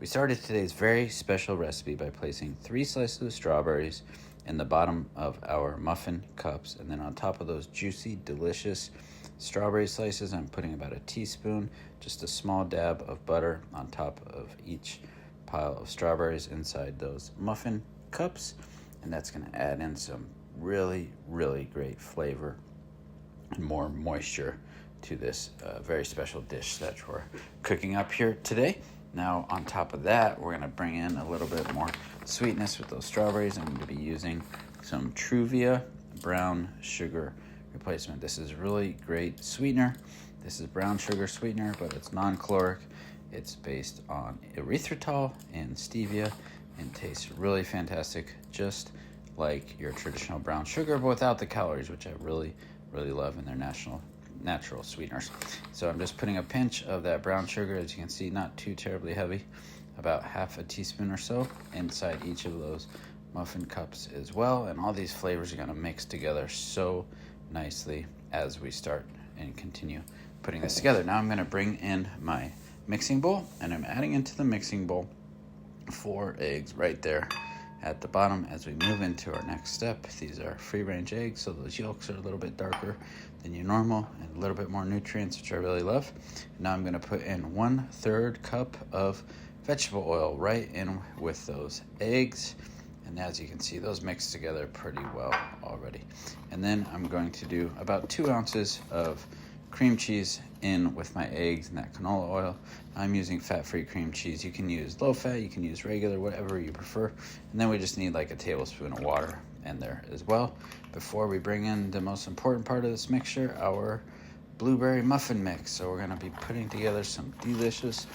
We started today's very special recipe by placing 3 slices of strawberries in the bottom of our muffin cups, and then on top of those juicy, delicious strawberry slices, I'm putting about a teaspoon, just a small dab of butter on top of each pile of strawberries inside those muffin cups, and that's going to add in some really, really great flavor and more moisture to this very special dish that we're cooking up here today. Now, on top of that, we're going to bring in a little bit more sweetness with those strawberries. I'm going to be using some Truvia brown sugar replacement. This is really great sweetener. This is brown sugar sweetener, but it's non-caloric. It's based on erythritol and stevia and tastes really fantastic, just like your traditional brown sugar, but without the calories, which I really, really love in their natural sweeteners. So I'm just putting a pinch of that brown sugar, as you can see, not too terribly heavy, about half a teaspoon or so inside each of those muffin cups as well. And all these flavors are going to mix together so nicely as we start and continue putting this together. Now I'm going to bring in my mixing bowl, and I'm adding into the mixing bowl 4 eggs right there at the bottom as we move into our next step. These are free-range eggs, so those yolks are a little bit darker than your normal and a little bit more nutrients, which I really love. Now I'm going to put in 1/3 cup of vegetable oil right in with those eggs, and as you can see, those mix together pretty well already. And then I'm going to do about 2 ounces of cream cheese in with my eggs and that canola oil. I'm using fat-free cream cheese. You can use low fat, you can use regular, whatever you prefer. And then we just need like a tablespoon of water in there as well before we bring in the most important part of this mixture, our blueberry muffin mix. So we're going to be putting together some delicious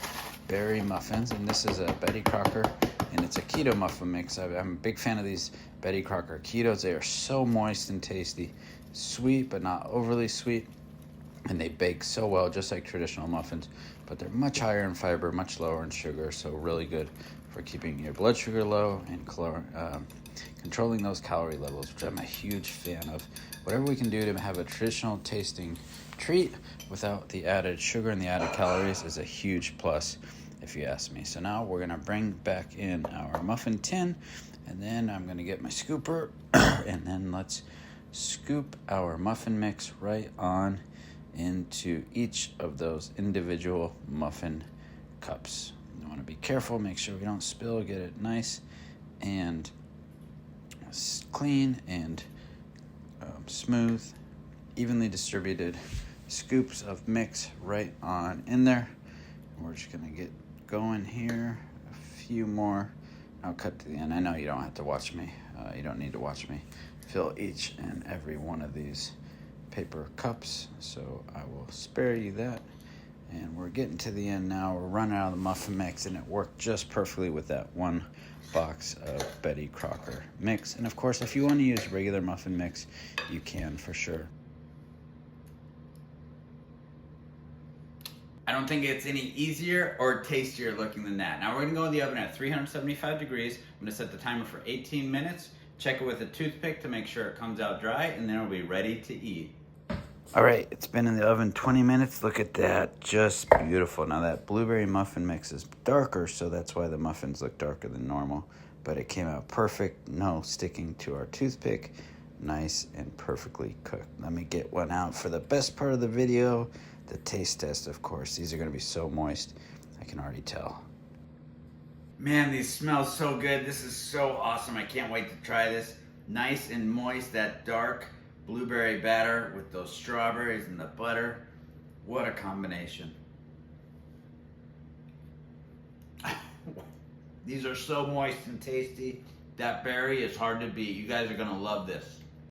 berry muffins, and this is a Betty Crocker, and it's a keto muffin mix. I'm a big fan of these Betty Crocker ketos. They are so moist and tasty, sweet but not overly sweet, and they bake so well, just like traditional muffins, but they're much higher in fiber, much lower in sugar, so really good for keeping your blood sugar low and controlling those calorie levels, which I'm a huge fan of. Whatever we can do to have a traditional tasting treat without the added sugar and the added calories is a huge plus, if you ask me. So now we're gonna bring back in our muffin tin, and then I'm gonna get my scooper, and then let's scoop our muffin mix right on into each of those individual muffin cups. You want to be careful, make sure we don't spill, get it nice and clean and smooth, evenly distributed scoops of mix right on in there. We're just going to get going here, a few more. I'll cut to the end. I know you don't have to watch me. You don't need to watch me fill each and every one of these paper cups, so I will spare you that. And we're getting to the end now. We're running out of the muffin mix, and it worked just perfectly with that 1 box of Betty Crocker mix. And of course, if you want to use regular muffin mix, you can for sure. I don't think it's any easier or tastier looking than that. Now we're gonna go in the oven at 375 degrees. I'm gonna set the timer for 18 minutes. Check it with a toothpick to make sure it comes out dry, and then it'll be ready to eat. All right, it's been in the oven 20 minutes. Look at that, just beautiful. Now that blueberry muffin mix is darker, so that's why the muffins look darker than normal, but it came out perfect, no sticking to our toothpick, nice and perfectly cooked. Let me get one out for the best part of the video, the taste test, of course. These are gonna be so moist, I can already tell. Man, these smell so good. This is so awesome. I can't wait to try this. Nice and moist, that dark blueberry batter with those strawberries and the butter. What a combination. These are so moist and tasty. That berry is hard to beat. You guys are gonna love this.